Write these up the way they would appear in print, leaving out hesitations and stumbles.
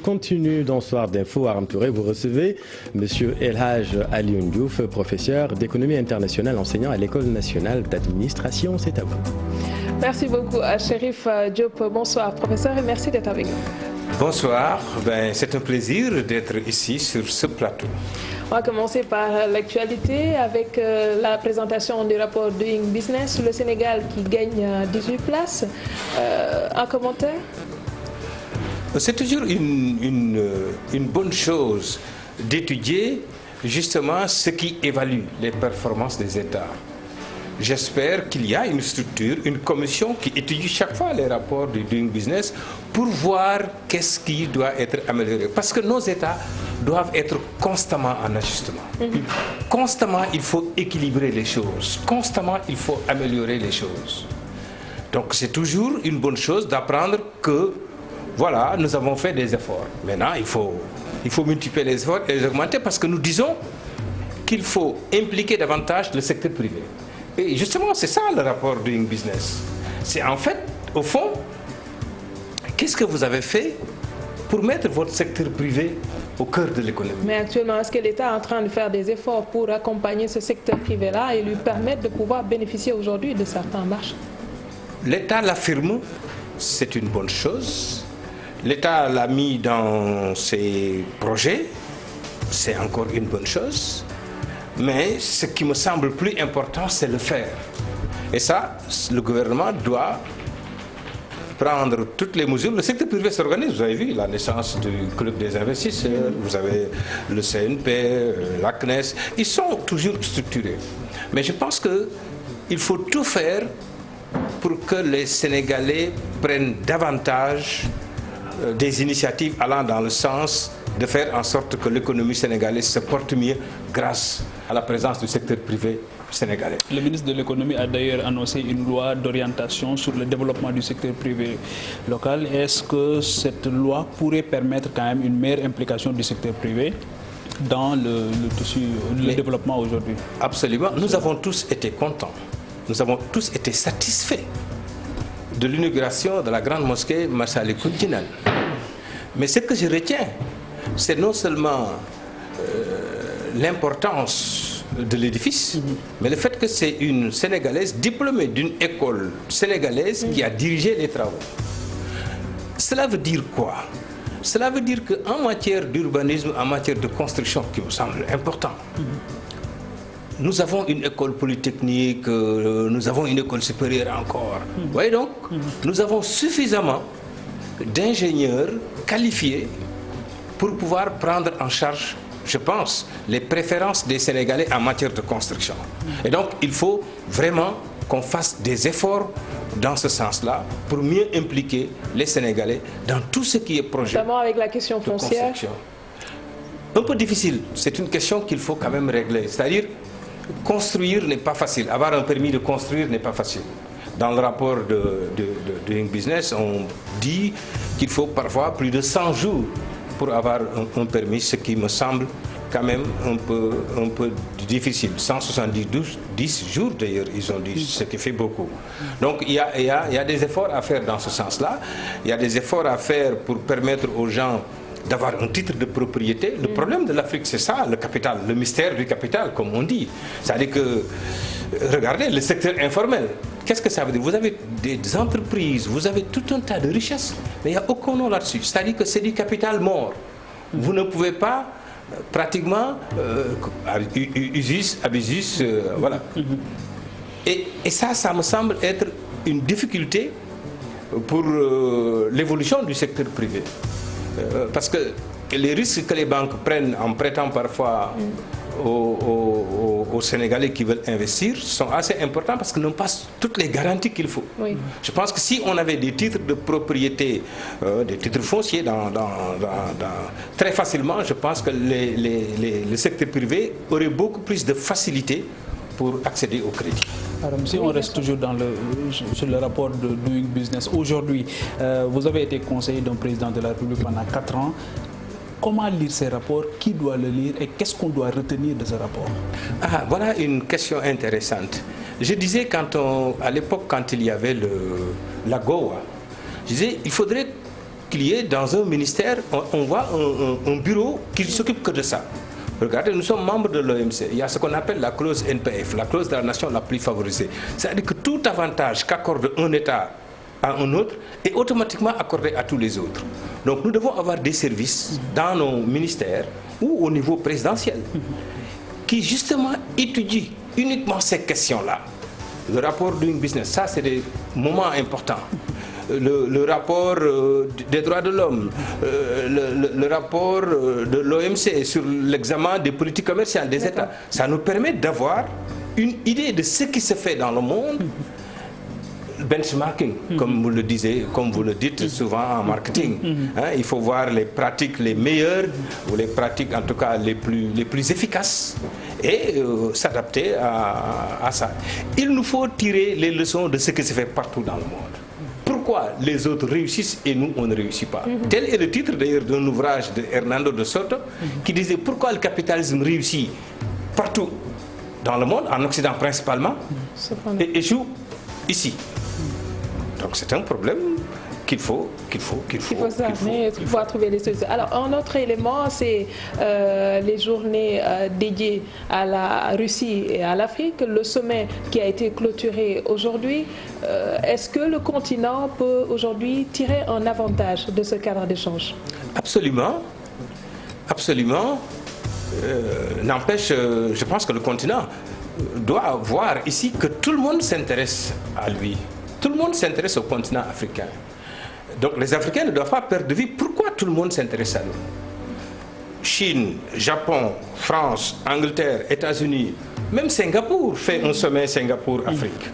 Continue dans Soir d'Info. Aram Touré, vous recevez M. El Hadj Alioune Diouf, professeur d'économie internationale, enseignant à l'École nationale d'administration. C'est à vous. Merci beaucoup à Chérif Diop. Bonsoir professeur et merci d'être avec nous. Bonsoir, c'est un plaisir d'être ici sur ce plateau. On va commencer par l'actualité avec la présentation du rapport Doing Business. Le Sénégal qui gagne 18 places. Un commentaire? C'est toujours une bonne chose d'étudier justement ce qui évalue les performances des États. J'espère qu'il y a une structure, une commission qui étudie chaque fois les rapports du Doing Business pour voir qu'est-ce qui doit être amélioré. Parce que nos États doivent être constamment en ajustement. Constamment, il faut équilibrer les choses. Constamment, il faut améliorer les choses. Donc c'est toujours une bonne chose d'apprendre que voilà, nous avons fait des efforts. Maintenant, il faut multiplier les efforts et les augmenter parce que nous disons qu'il faut impliquer davantage le secteur privé. Et justement, c'est ça le rapport Doing Business. C'est en fait, au fond, qu'est-ce que vous avez fait pour mettre votre secteur privé au cœur de l'économie? Mais actuellement, est-ce que l'État est en train de faire des efforts pour accompagner ce secteur privé-là et lui permettre de pouvoir bénéficier aujourd'hui de certains marchés? L'État l'affirme, c'est une bonne chose. L'État l'a mis dans ses projets, c'est encore une bonne chose. Mais ce qui me semble plus important, c'est le faire. Et ça, le gouvernement doit prendre toutes les mesures. Le secteur privé s'organise, vous avez vu la naissance du club des investisseurs, vous avez le CNP, la CNES, ils sont toujours structurés. Mais je pense qu'il faut tout faire pour que les Sénégalais prennent davantage des initiatives allant dans le sens de faire en sorte que l'économie sénégalaise se porte mieux grâce à la présence du secteur privé sénégalais. Le ministre de l'économie a d'ailleurs annoncé une loi d'orientation sur le développement du secteur privé local. Est-ce que cette loi pourrait permettre quand même une meilleure implication du secteur privé dans le développement aujourd'hui? Absolument. Nous avons tous été contents. Nous avons tous été satisfaits de l'inauguration de la grande mosquée Massalikul Jinan. Mais ce que je retiens, c'est non seulement l'importance de l'édifice, mais le fait que c'est une Sénégalaise diplômée d'une école sénégalaise qui a dirigé les travaux. Cela veut dire quoi? Cela veut dire qu'en matière d'urbanisme, en matière de construction, qui me semble important, nous avons une école polytechnique, nous avons une école supérieure encore. Vous voyez donc, nous avons suffisamment d'ingénieurs qualifiés pour pouvoir prendre en charge, je pense, les préférences des Sénégalais en matière de construction. Et donc, il faut vraiment qu'on fasse des efforts dans ce sens-là pour mieux impliquer les Sénégalais dans tout ce qui est projet. Notamment avec la question foncière. Un peu difficile, c'est une question qu'il faut quand même régler. C'est-à-dire, construire n'est pas facile. Avoir un permis de construire n'est pas facile. Dans le rapport de Doing Business, on dit qu'il faut parfois plus de 100 jours pour avoir un permis, ce qui me semble quand même un peu difficile. 170 jours d'ailleurs, ils ont dit, ce qui fait beaucoup. Donc il y a des efforts à faire dans ce sens-là. Il y a des efforts à faire pour permettre aux gens d'avoir un titre de propriété. Le problème de l'Afrique, c'est ça, le capital, le mystère du capital, comme on dit. C'est-à-dire que, regardez, le secteur informel, qu'est-ce que ça veut dire? Vous avez des entreprises, vous avez tout un tas de richesses, mais il n'y a aucun nom là-dessus. C'est-à-dire que c'est du capital mort. Vous ne pouvez pas, pratiquement, abusus, voilà. Et ça me semble être une difficulté pour l'évolution du secteur privé. Parce que les risques que les banques prennent en prêtant parfois aux Sénégalais qui veulent investir sont assez importants parce qu'ils n'ont pas toutes les garanties qu'il faut. Oui. Je pense que si on avait des titres de propriété, des titres fonciers très facilement, je pense que le secteur privé aurait beaucoup plus de facilité pour accéder au crédit. Alors, si on reste toujours sur le rapport de Doing Business, aujourd'hui, vous avez été conseiller d'un président de la République pendant 4 ans. Comment lire ces rapports? Qui doit le lire? Et qu'est-ce qu'on doit retenir de ce rapport? Voilà une question intéressante. Je disais, à l'époque, quand il y avait la GOA, je disais il faudrait particulier, dans un ministère, on voit un bureau qui ne s'occupe que de ça. Regardez, nous sommes membres de l'OMC. Il y a ce qu'on appelle la clause NPF, la clause de la nation la plus favorisée. C'est-à-dire que tout avantage qu'accorde un État à un autre est automatiquement accordé à tous les autres. Donc nous devons avoir des services dans nos ministères ou au niveau présidentiel qui justement étudient uniquement ces questions-là. Le rapport Doing Business, ça c'est des moments importants. Le rapport des droits de l'homme, le rapport de l'OMC sur l'examen des politiques commerciales des États. Ça nous permet d'avoir une idée de ce qui se fait dans le monde. Benchmarking, comme vous le dites souvent en marketing. Il faut voir les pratiques les meilleures, ou les pratiques en tout cas les plus efficaces, et s'adapter à ça. Il nous faut tirer les leçons de ce qui se fait partout dans le monde. Pourquoi les autres réussissent et nous, on ne réussit pas? Tel est le titre d'ailleurs d'un ouvrage de Hernando de Soto qui disait pourquoi le capitalisme réussit partout dans le monde, en Occident principalement, et échoue ici. Donc c'est un problème qu'il faut pouvoir trouver des solutions. Alors un autre élément, c'est les journées dédiées à la Russie et à l'Afrique, le sommet qui a été clôturé aujourd'hui. Est-ce que le continent peut aujourd'hui tirer un avantage de ce cadre d'échange? Absolument, absolument. N'empêche, je pense que le continent doit voir ici que tout le monde s'intéresse à lui. Tout le monde s'intéresse au continent africain. Donc les Africains ne doivent pas perdre de vue pourquoi tout le monde s'intéresse à nous. Chine, Japon, France, Angleterre, États-Unis, même Singapour fait un sommet Singapour-Afrique.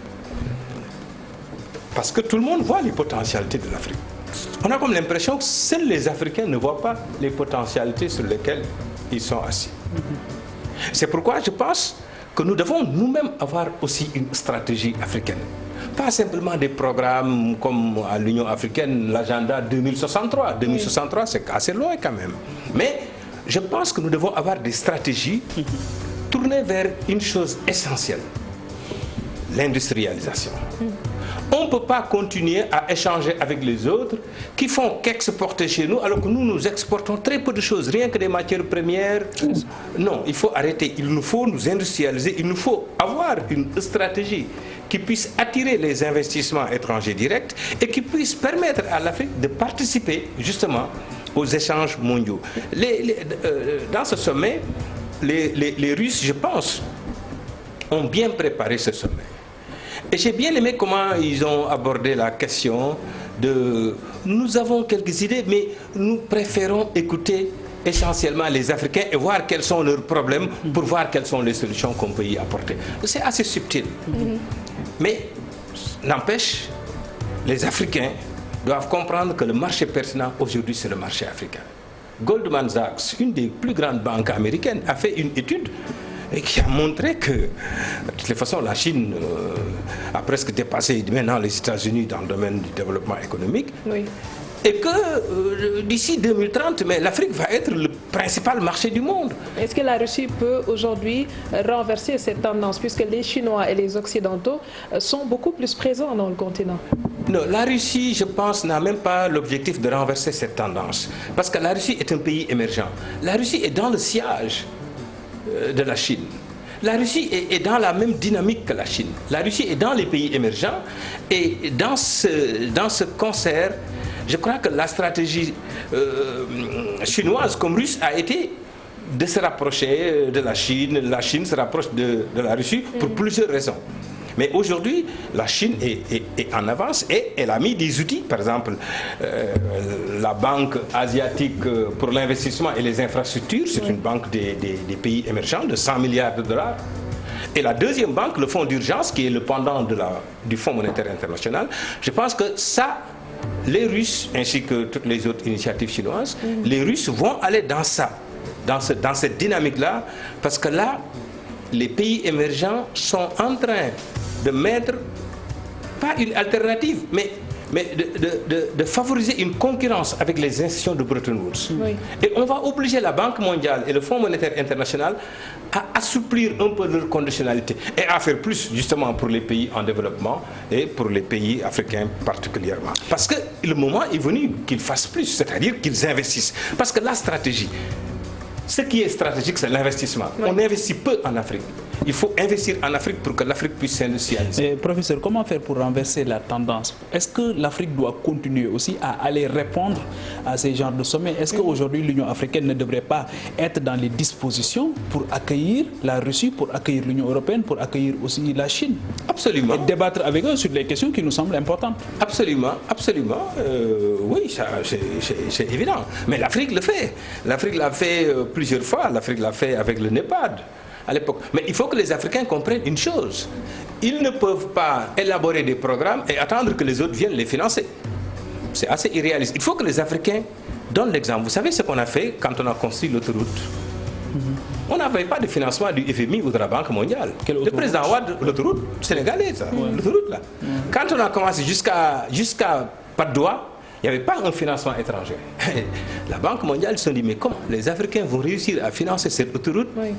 Parce que tout le monde voit les potentialités de l'Afrique. On a comme l'impression que seuls les Africains ne voient pas les potentialités sur lesquelles ils sont assis. C'est pourquoi je pense que nous devons nous-mêmes avoir aussi une stratégie africaine. Pas simplement des programmes comme à l'Union africaine, l'agenda 2063. 2063, c'est assez loin quand même. Mais je pense que nous devons avoir des stratégies tournées vers une chose essentielle, l'industrialisation. On ne peut pas continuer à échanger avec les autres qui font qu'exporter chez nous alors que nous exportons très peu de choses, rien que des matières premières. Non, il faut arrêter, il nous faut nous industrialiser, il nous faut avoir une stratégie qui puisse attirer les investissements étrangers directs et qui puisse permettre à l'Afrique de participer justement aux échanges mondiaux. Dans ce sommet, les Russes, je pense, ont bien préparé ce sommet. Et j'ai bien aimé comment ils ont abordé la question de... Nous avons quelques idées, mais nous préférons écouter essentiellement les Africains et voir quels sont leurs problèmes pour voir quelles sont les solutions qu'on peut y apporter. C'est assez subtil. Mais, n'empêche, les Africains doivent comprendre que le marché pertinent aujourd'hui, c'est le marché africain. Goldman Sachs, une des plus grandes banques américaines, a fait une étude et qui a montré que, de toutes les façons, la Chine a presque dépassé maintenant les États-Unis dans le domaine du développement économique. Oui. Et que d'ici 2030, l'Afrique va être le principal marché du monde. Est-ce que la Russie peut aujourd'hui renverser cette tendance, puisque les Chinois et les Occidentaux sont beaucoup plus présents dans le continent? Non, la Russie, je pense, n'a même pas l'objectif de renverser cette tendance. Parce que la Russie est un pays émergent. La Russie est dans le sillage de la Chine. La Russie est dans la même dynamique que la Chine. La Russie est dans les pays émergents. Et dans ce concert, je crois que la stratégie chinoise comme russe a été de se rapprocher de la Chine. La Chine se rapproche de la Russie pour plusieurs raisons. Mais aujourd'hui, la Chine est en avance et elle a mis des outils. Par exemple, la Banque asiatique pour l'investissement et les infrastructures, c'est une banque des pays émergents de 100 milliards de dollars. Et la deuxième banque, le fonds d'urgence, qui est le pendant du Fonds monétaire international, je pense que ça, les Russes, ainsi que toutes les autres initiatives chinoises, les Russes vont aller dans ça, dans cette dynamique-là, parce que là, les pays émergents sont en train de mettre, pas une alternative, mais mais de favoriser une concurrence avec les institutions de Bretton Woods. Oui. Et on va obliger la Banque mondiale et le Fonds monétaire international à assouplir un peu leur conditionnalité et à faire plus justement pour les pays en développement et pour les pays africains particulièrement. Parce que le moment est venu qu'ils fassent plus, c'est-à-dire qu'ils investissent. Parce que la stratégie, ce qui est stratégique, c'est l'investissement. Oui. On investit peu en Afrique. Il faut investir en Afrique pour que l'Afrique puisse s'industrialiser. Professeur, comment faire pour renverser la tendance? Est-ce que l'Afrique doit continuer aussi à aller répondre à ces genres de sommets? Est-ce qu'aujourd'hui l'Union africaine ne devrait pas être dans les dispositions pour accueillir la Russie, pour accueillir l'Union européenne, pour accueillir aussi la Chine? Absolument. Et débattre avec eux sur les questions qui nous semblent importantes. Absolument, absolument. Oui, c'est évident. Mais l'Afrique le fait. L'Afrique l'a fait plusieurs fois. L'Afrique l'a fait avec le NEPAD à l'époque. Mais il faut que les Africains comprennent une chose. Ils ne peuvent pas élaborer des programmes et attendre que les autres viennent les financer. C'est assez irréaliste. Il faut que les Africains donnent l'exemple. Vous savez ce qu'on a fait quand on a construit l'autoroute? On n'avait pas de financement du FMI ou de la Banque mondiale. Le président Ouad, l'autoroute sénégalaise, l'autoroute là. Quand on a commencé jusqu'à Padoua, il n'y avait pas un financement étranger. La Banque mondiale se dit, mais comment les Africains vont réussir à financer cette autoroute? Oui.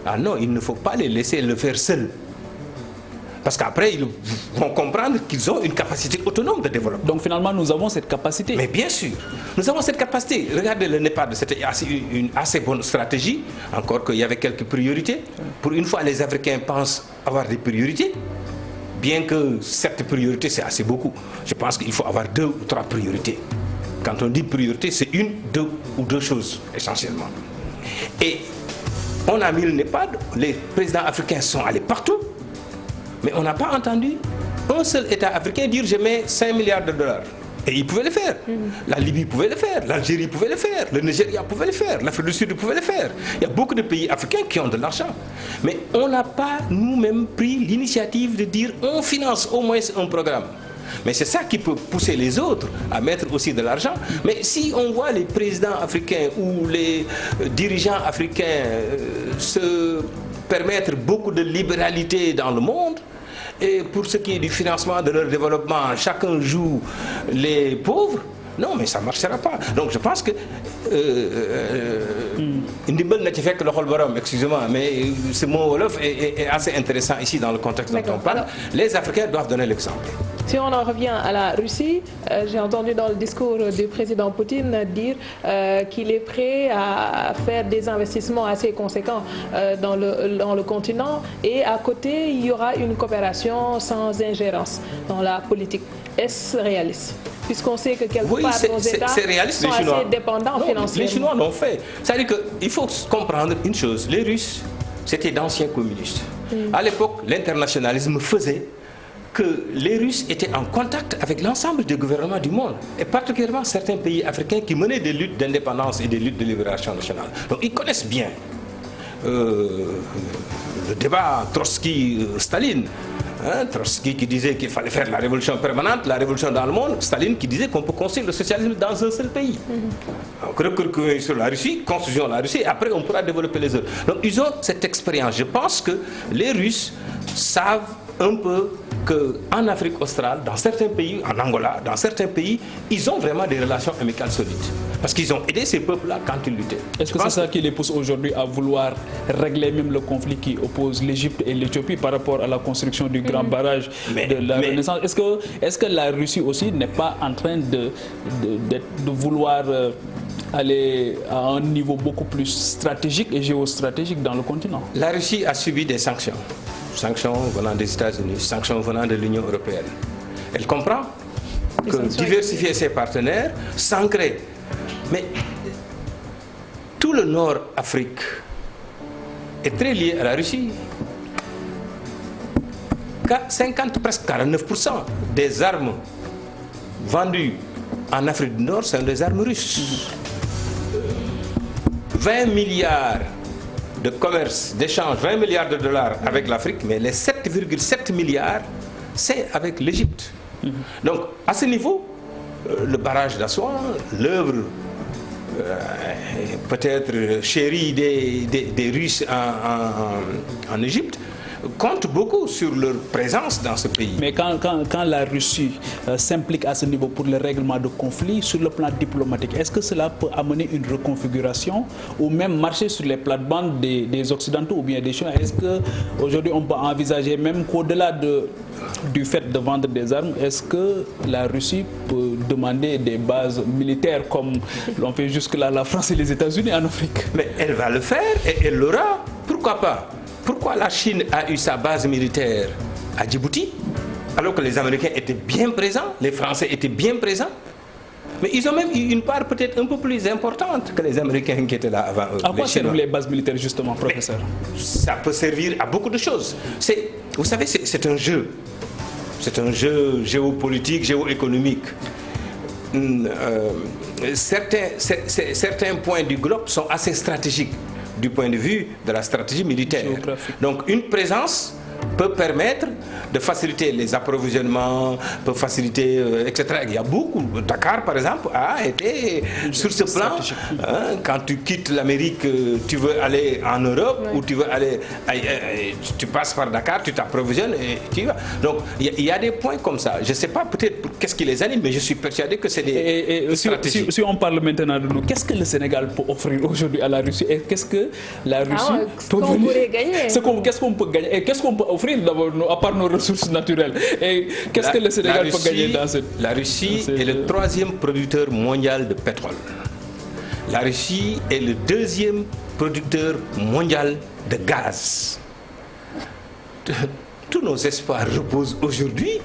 Ah non, il ne faut pas les laisser le faire seuls. Parce qu'après, ils vont comprendre qu'ils ont une capacité autonome de développement. Donc finalement, nous avons cette capacité. Mais bien sûr, nous avons cette capacité. Regardez le NEPAD, c'était une assez bonne stratégie. Encore qu'il y avait quelques priorités. Pour une fois, les Africains pensent avoir des priorités. Bien que cette priorité, c'est assez beaucoup. Je pense qu'il faut avoir 2 ou 3 priorités. Quand on dit priorité, c'est 1, 2 ou 2 choses, essentiellement. Et on a mis le NEPAD, les présidents africains sont allés partout, mais on n'a pas entendu un seul État africain dire je mets 5 milliards de dollars. Et ils pouvaient le faire. La Libye pouvait le faire, l'Algérie pouvait le faire, le Nigeria pouvait le faire, l'Afrique du Sud pouvait le faire. Il y a beaucoup de pays africains qui ont de l'argent. Mais on n'a pas nous-mêmes pris l'initiative de dire on finance au moins un programme. Mais c'est ça qui peut pousser les autres à mettre aussi de l'argent. Mais si on voit les présidents africains ou les dirigeants africains se permettre beaucoup de libéralité dans le monde, et pour ce qui est du financement de leur développement, chacun joue les pauvres, non, mais ça ne marchera pas. Donc je pense que excusez-moi, mais ce mot Wolof est assez intéressant ici dans le contexte dont on parle. Les Africains doivent donner l'exemple. Si on en revient à la Russie, j'ai entendu dans le discours du président Poutine dire qu'il est prêt à faire des investissements assez conséquents dans le continent, et à côté, il y aura une coopération sans ingérence dans la politique. Est-ce réaliste? Puisqu'on sait que quelque part nos États sont assez dépendants financièrement. Les Chinois l'ont fait. C'est-à-dire qu'il faut comprendre une chose. Les Russes, c'était d'anciens communistes. À l'époque, l'internationalisme faisait que les Russes étaient en contact avec l'ensemble des gouvernements du monde, et particulièrement certains pays africains qui menaient des luttes d'indépendance et des luttes de libération nationale. Donc ils connaissent bien le débat Trotsky-Staline. Trotsky qui disait qu'il fallait faire la révolution permanente, la révolution dans le monde. Staline qui disait qu'on peut construire le socialisme dans un seul pays. Donc recruter sur la Russie, construisons la Russie, et après on pourra développer les autres. Donc ils ont cette expérience. Je pense que les Russes savent un peu qu'en Afrique australe, dans certains pays, en Angola, dans certains pays, ils ont vraiment des relations amicales solides. Parce qu'ils ont aidé ces peuples-là quand ils luttaient. Est-ce que c'est ça qui les pousse aujourd'hui à vouloir régler même le conflit qui oppose l'Égypte et l'Éthiopie par rapport à la construction du grand barrage de la Renaissance? Est-ce que la Russie aussi n'est pas en train de vouloir aller à un niveau beaucoup plus stratégique et géostratégique dans le continent? La Russie a subi des sanctions. Sanctions venant des États-Unis, sanctions venant de l'Union européenne. Elle comprend que diversifier ses partenaires, s'ancrer. Mais tout le Nord-Afrique est très lié à la Russie. 50, presque 49% des armes vendues en Afrique du Nord sont des armes russes. 20 milliards de commerce, d'échange, 20 milliards de dollars avec l'Afrique, mais les 7,7 milliards, c'est avec l'Égypte. Donc, à ce niveau, le barrage d'Assouan, l'œuvre peut-être chérie des Russes en Égypte, comptent beaucoup sur leur présence dans ce pays. Mais quand la Russie s'implique à ce niveau pour le règlement de conflits, sur le plan diplomatique, est-ce que cela peut amener une reconfiguration ou même marcher sur les plates-bandes des Occidentaux ou bien des Chinois? Est-ce qu'aujourd'hui on peut envisager même qu'au-delà du fait de vendre des armes, est-ce que la Russie peut demander des bases militaires comme l'ont fait jusque-là la France et les États-Unis en Afrique? Mais elle va le faire et elle l'aura. Pourquoi pas? Pourquoi la Chine a eu sa base militaire à Djibouti, alors que les Américains étaient bien présents, les Français étaient bien présents? Mais ils ont même eu une part peut-être un peu plus importante que les Américains qui étaient là avant eux. À quoi servent les bases militaires justement, professeur? Mais ça peut servir à beaucoup de choses. Vous savez, c'est un jeu. C'est un jeu géopolitique, géoéconomique. Certains points du globe sont assez stratégiques du point de vue de la stratégie militaire. Donc une présence peut permettre de faciliter les approvisionnements, peut faciliter, etc. Il y a beaucoup. Dakar, par exemple, a été sur ce plan. Hein, quand tu quittes l'Amérique, tu veux aller en Europe ou tu veux aller, tu passes par Dakar, tu t'approvisionnes et tu y vas. Donc il y a des points comme ça. Je ne sais pas peut-être qu'est-ce qui les anime, mais je suis persuadé que c'est des stratégies. Si on parle maintenant de nous, qu'est-ce que le Sénégal peut offrir aujourd'hui à la Russie et qu'est-ce que la Russie peut gagner? Qu'est-ce qu'on peut gagner et qu'est-ce qu'on peut offrir d'abord à part nos ressources naturelles? Et qu'est-ce que le Sénégal peut gagner dans cette... La Russie est le 3e producteur mondial de pétrole. La Russie est le 2e producteur mondial de gaz. Tous nos espoirs reposent aujourd'hui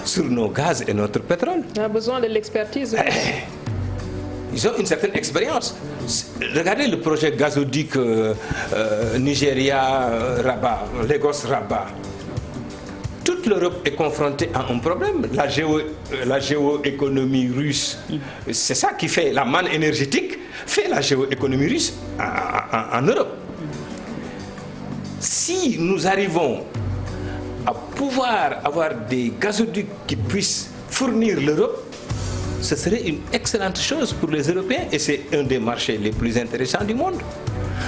sur nos gaz et notre pétrole. On a besoin de l'expertise. Ils ont une certaine expérience. Regardez le projet gazoduc Nigeria-Rabat, Lagos-Rabat. Toute l'Europe est confrontée à un problème. La géoéconomie russe, c'est ça qui fait la manne énergétique, fait la géoéconomie russe en Europe. Si nous arrivons à pouvoir avoir des gazoducs qui puissent fournir l'Europe, ce serait une excellente chose pour les Européens et c'est un des marchés les plus intéressants du monde.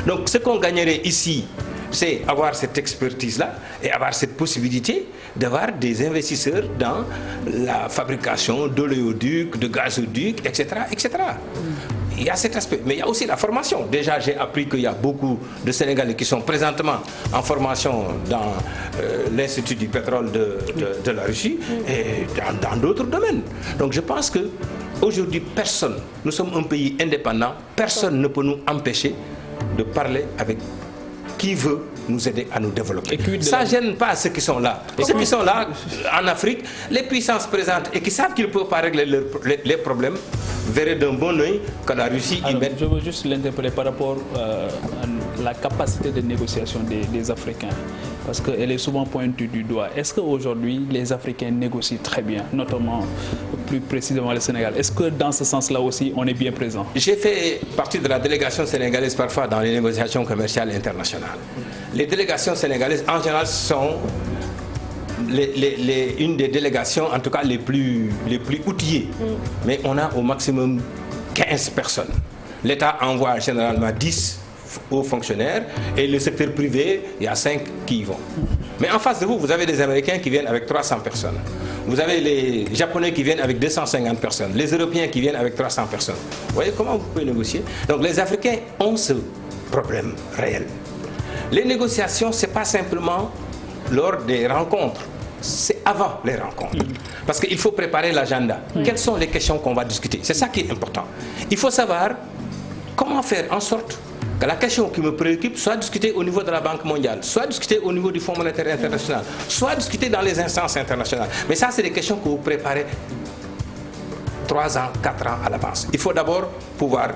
Donc ce qu'on gagnerait ici, c'est avoir cette expertise-là et avoir cette possibilité d'avoir des investisseurs dans la fabrication d'oléoducs, de gazoducs, etc., etc. Il y a cet aspect, mais il y a aussi la formation. Déjà, j'ai appris qu'il y a beaucoup de Sénégalais qui sont présentement en formation dans l'Institut du pétrole de la Russie et dans d'autres domaines. Donc je pense qu'aujourd'hui, personne, nous sommes un pays indépendant, personne ne peut nous empêcher de parler avec qui veut nous aider à nous développer. Ça ne gêne pas ceux qui sont là. Ceux qui sont là en Afrique, les puissances présentes et qui savent qu'ils ne peuvent pas régler les problèmes, verraient d'un bon oeil que la Russie y mette. Je veux juste l'interpeller par rapport à la capacité de négociation des Africains, parce qu'elle est souvent pointue du doigt. Est-ce qu'aujourd'hui, les Africains négocient très bien, notamment plus précisément le Sénégal? Est-ce que dans ce sens-là aussi, on est bien présent? J'ai fait partie de la délégation sénégalaise parfois dans les négociations commerciales internationales. Les délégations sénégalaises, en général, sont une des délégations, en tout cas les plus outillées. Mais on a au maximum 15 personnes. L'État envoie généralement 10 hauts fonctionnaires et le secteur privé, il y a 5 qui y vont. Mais en face de vous, vous avez des Américains qui viennent avec 300 personnes. Vous avez les Japonais qui viennent avec 250 personnes. Les Européens qui viennent avec 300 personnes. Vous voyez comment vous pouvez négocier? Donc les Africains ont ce problème réel. Les négociations, ce n'est pas simplement lors des rencontres, c'est avant les rencontres. Parce qu'il faut préparer l'agenda. Quelles sont les questions qu'on va discuter? C'est ça qui est important. Il faut savoir comment faire en sorte que la question qui me préoccupe soit discutée au niveau de la Banque mondiale, soit discutée au niveau du Fonds monétaire international, soit discutée dans les instances internationales. Mais ça, c'est des questions que vous préparez 3 ans, 4 ans à l'avance. Il faut d'abord pouvoir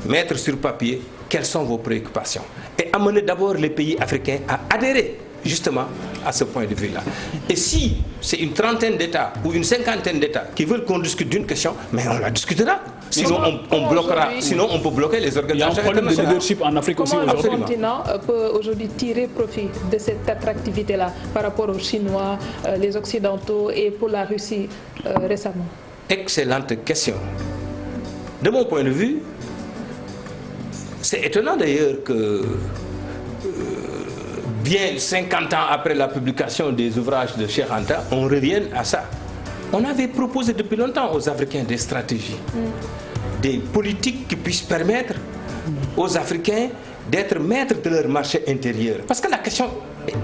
mettre sur papier quelles sont vos préoccupations et amener d'abord les pays africains à adhérer justement à ce point de vue-là. Et si c'est une trentaine d'États ou une cinquantaine d'États qui veulent qu'on discute d'une question, mais on la discutera. Sinon, on bloquera. Sinon, on peut bloquer les organisations internationales. Il y a un problème de leadership en Afrique aussi aujourd'hui. Comment le continent peut aujourd'hui tirer profit de cette attractivité-là par rapport aux Chinois, les Occidentaux et pour la Russie récemment? Excellente question. De mon point de vue, c'est étonnant d'ailleurs que bien 50 ans après la publication des ouvrages de Cheikh Anta, on revient à ça. On avait proposé depuis longtemps aux Africains des stratégies, des politiques qui puissent permettre aux Africains d'être maîtres de leur marché intérieur. Parce que la question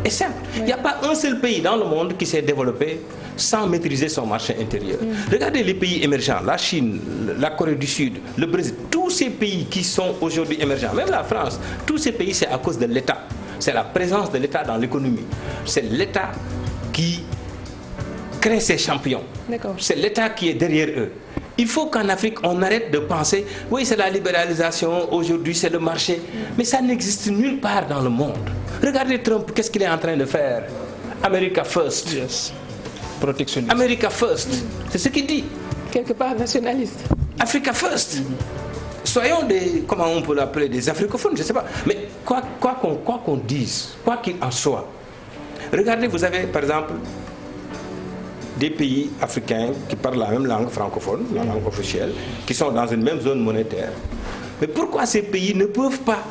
est simple. Il n'y a pas un seul pays dans le monde qui s'est développé sans maîtriser son marché intérieur. Regardez les pays émergents, la Chine, la Corée du Sud, le Brésil, tous ces pays qui sont aujourd'hui émergents, même la France, tous ces pays, c'est à cause de l'État. C'est la présence de l'État dans l'économie. C'est l'État qui crée ces champions. C'est l'État qui est derrière eux. Il faut qu'en Afrique, on arrête de penser, oui, c'est la libéralisation, aujourd'hui c'est le marché. Mais ça n'existe nulle part dans le monde. Regardez Trump, qu'est-ce qu'il est en train de faire? America first. Yes. Protectionniste. America first. C'est ce qu'il dit. Quelque part nationaliste. Africa first. Soyons des, comment on peut l'appeler, des africophones, je ne sais pas. Mais quoi qu'on dise, quoi qu'il en soit, regardez, vous avez par exemple des pays africains qui parlent la même langue francophone, la langue officielle, qui sont dans une même zone monétaire. Mais pourquoi ces pays ne peuvent pas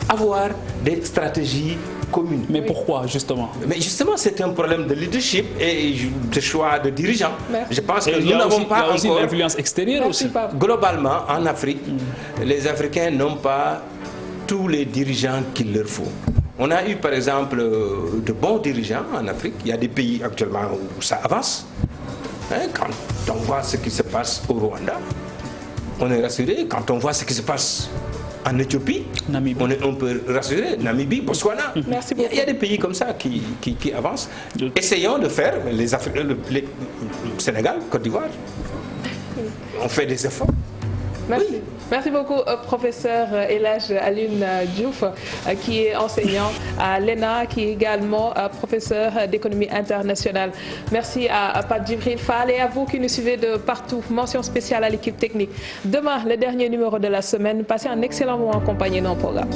avoir des stratégies communes? Mais pourquoi, justement? Mais justement, c'est un problème de leadership et de choix de dirigeants. Merci. Je pense que nous n'avons pas encore... Il y a aussi l'influence extérieure aussi. Globalement, en Afrique, les Africains n'ont pas tous les dirigeants qu'il leur faut. On a eu par exemple de bons dirigeants en Afrique. Il y a des pays actuellement où ça avance. Quand on voit ce qui se passe au Rwanda, on est rassuré. Quand on voit ce qui se passe en Éthiopie, Namibie, on est un peu rassuré. Namibie, Botswana. Merci beaucoup. Il y a des pays comme ça qui avancent. Essayons de faire, le Sénégal, Côte d'Ivoire, on fait des efforts. Merci. Oui. Merci beaucoup, professeur El Hadj Alioune Diouf, qui est enseignant à l'ENA, qui est également professeur d'économie internationale. Merci à Pape Djibril Fall et à vous qui nous suivez de partout. Mention spéciale à l'équipe technique. Demain, le dernier numéro de la semaine. Passez un excellent moment en compagnie de nos programmes.